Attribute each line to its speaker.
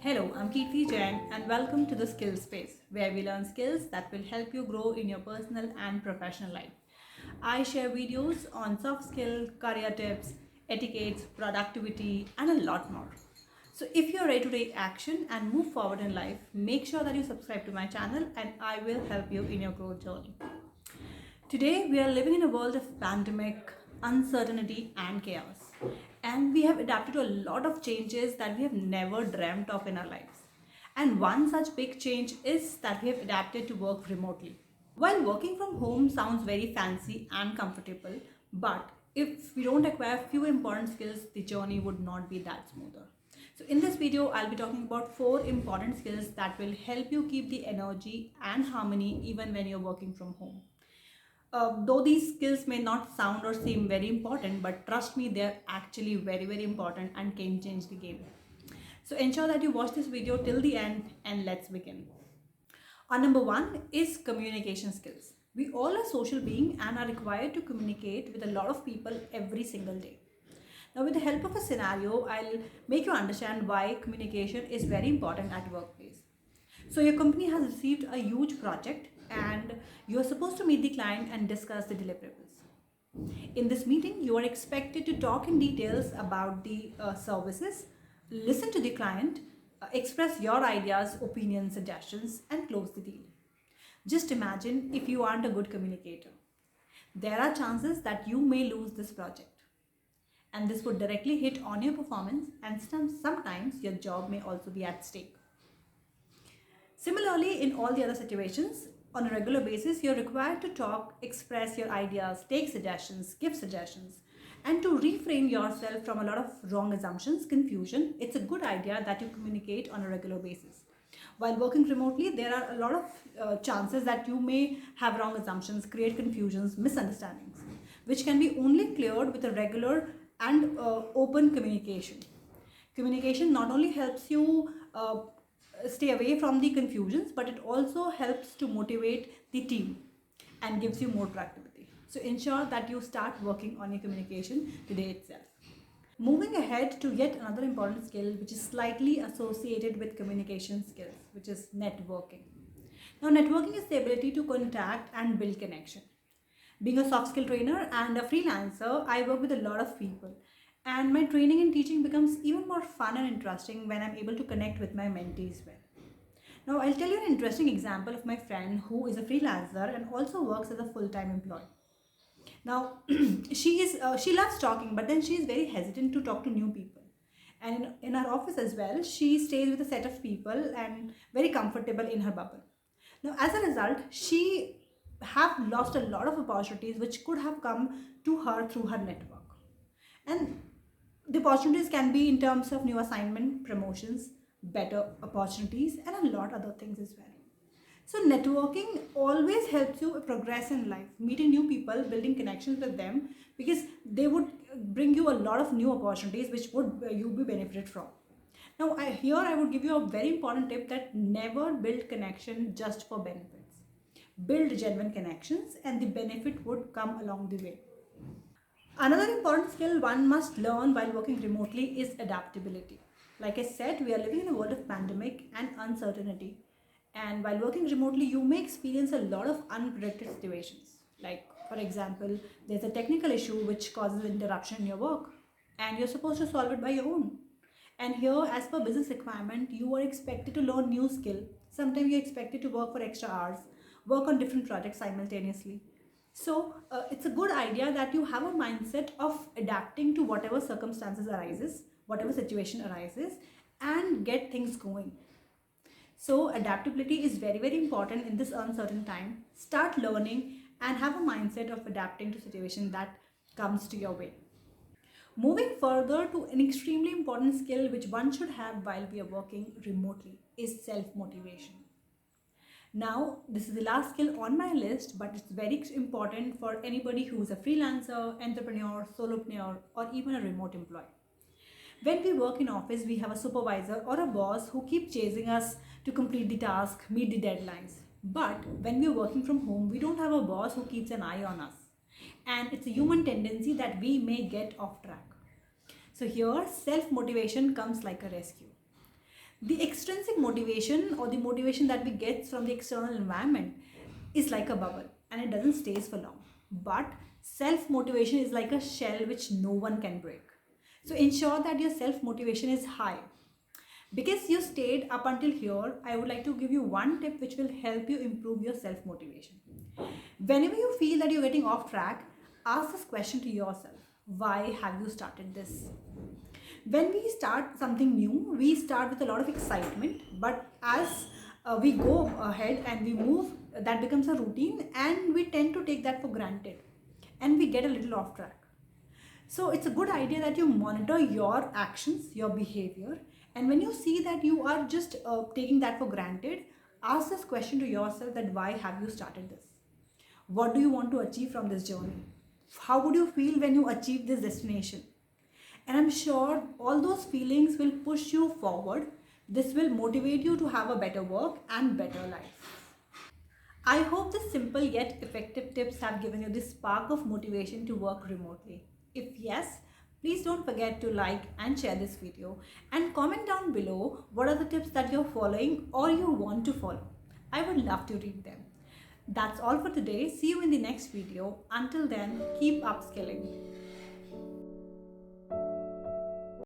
Speaker 1: Hello, I'm Kirti Jain and welcome to the Skill Space, where we learn skills that will help you grow in your personal and professional life. I share videos on soft skill, career tips, etiquettes, productivity, and a lot more. So if you're ready to take action and move forward in life, make sure that you subscribe to my channel and I will help you in your growth journey. Today, we are living in a world of pandemic, uncertainty, and chaos. And we have adapted to a lot of changes that we have never dreamt of in our lives. And one such big change is that we have adapted to work remotely. While working from home sounds very fancy and comfortable, but if we don't acquire few important skills, the journey would not be that smoother. So in this video, I'll be talking about 4 important skills that will help you keep the energy and harmony even when you're working from home. Though these skills may not sound or seem very important, but trust me, they're actually very important and can change the game. So ensure that you watch this video till the end and let's begin. Our number one is communication skills. We all are social beings and are required to communicate with a lot of people every single day. Now, with the help of a scenario, I'll make you understand why communication is very important at workplace. So your company has received a huge project and you are supposed to meet the client and discuss the deliverables. In this meeting, you are expected to talk in details about the services, listen to the client, express your ideas, opinions, suggestions, and close the deal. Just imagine if you aren't a good communicator. There are chances that you may lose this project. And this would directly hit on your performance, and sometimes your job may also be at stake. Similarly, in all the other situations, on a regular basis, you're required to talk, express your ideas, take suggestions, give suggestions, and to reframe yourself from a lot of wrong assumptions, confusion. It's a good idea that you communicate on a regular basis. While working remotely, there are a lot of chances that you may have wrong assumptions, create confusions, misunderstandings, which can be only cleared with a regular and open communication. Communication not only helps you stay away from the confusions, but it also helps to motivate the team and gives you more productivity. So ensure that you start working on your communication today itself. Moving ahead to yet another important skill which is slightly associated with communication skills, which is networking. Now, networking is the ability to contact and build connection. Being a soft skill trainer and a freelancer, I work with a lot of people. And my training and teaching becomes even more fun and interesting when I'm able to connect with my mentees well. Now, I'll tell you an interesting example of my friend who is a freelancer and also works as a full-time employee. Now, she loves talking, but then she is very hesitant to talk to new people. And in her office as well, she stays with a set of people and very comfortable in her bubble. Now, as a result, she have lost a lot of opportunities which could have come to her through her network. And the opportunities can be in terms of new assignment, promotions, better opportunities, and a lot other things as well. So networking always helps you progress in life, meeting new people, building connections with them, because they would bring you a lot of new opportunities which would you be benefited from. Now, here I would give you a very important tip that never build connection just for benefits. Build genuine connections and the benefit would come along the way. Another important skill one must learn while working remotely is adaptability. Like I said, we are living in a world of pandemic and uncertainty. And while working remotely, you may experience a lot of unpredicted situations. Like, for example, there's a technical issue which causes interruption in your work, and you're supposed to solve it by your own. And here, as per business requirement, you are expected to learn new skill. Sometimes you're expected to work for extra hours, work on different projects simultaneously. So it's a good idea that you have a mindset of adapting to whatever circumstances arises, whatever situation arises, and get things going. So adaptability is very important in this uncertain time. Start learning and have a mindset of adapting to situation that comes to your way. Moving further to an extremely important skill which one should have while we are working remotely is self-motivation. Now, this is the last skill on my list, but it's very important for anybody who is a freelancer, entrepreneur, solopreneur, or even a remote employee. When we work in office, we have a supervisor or a boss who keep chasing us to complete the task, meet the deadlines. But when we're working from home, we don't have a boss who keeps an eye on us. And it's a human tendency that we may get off track. So here, self-motivation comes like a rescue. The extrinsic motivation or the motivation that we get from the external environment is like a bubble and it doesn't stay for long. But self motivation is like a shell which no one can break. So ensure that your self motivation is high. Because you stayed up until here, I would like to give you one tip which will help you improve your self motivation. Whenever you feel that you're getting off track, ask this question to yourself: why have you started this? When we start something new, we start with a lot of excitement, but as we go ahead and we move, that becomes a routine and we tend to take that for granted and we get a little off track. So it's a good idea that you monitor your actions, your behavior, and when you see that you are just taking that for granted, ask this question to yourself: that why have you started this? What do you want to achieve from this journey? How would you feel when you achieve this destination? And I'm sure all those feelings will push you forward. This will motivate you to have a better work and better life. I hope the simple yet effective tips have given you the spark of motivation to work remotely. If yes, please don't forget to like and share this video and comment down below what are the tips that you're following or you want to follow. I would love to read them. That's all for today. See you in the next video. Until then, keep upskilling.